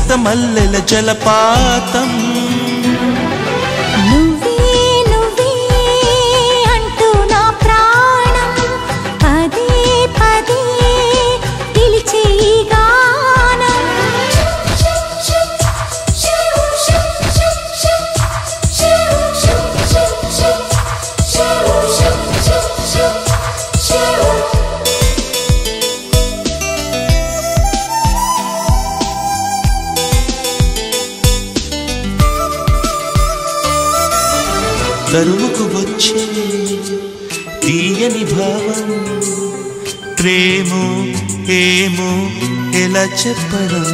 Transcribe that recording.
వసంత మల్లెల జలపాతం తరువుకు వచ్చే తీయని భావం ప్రేమో ఏమో ఎలా చెప్పడం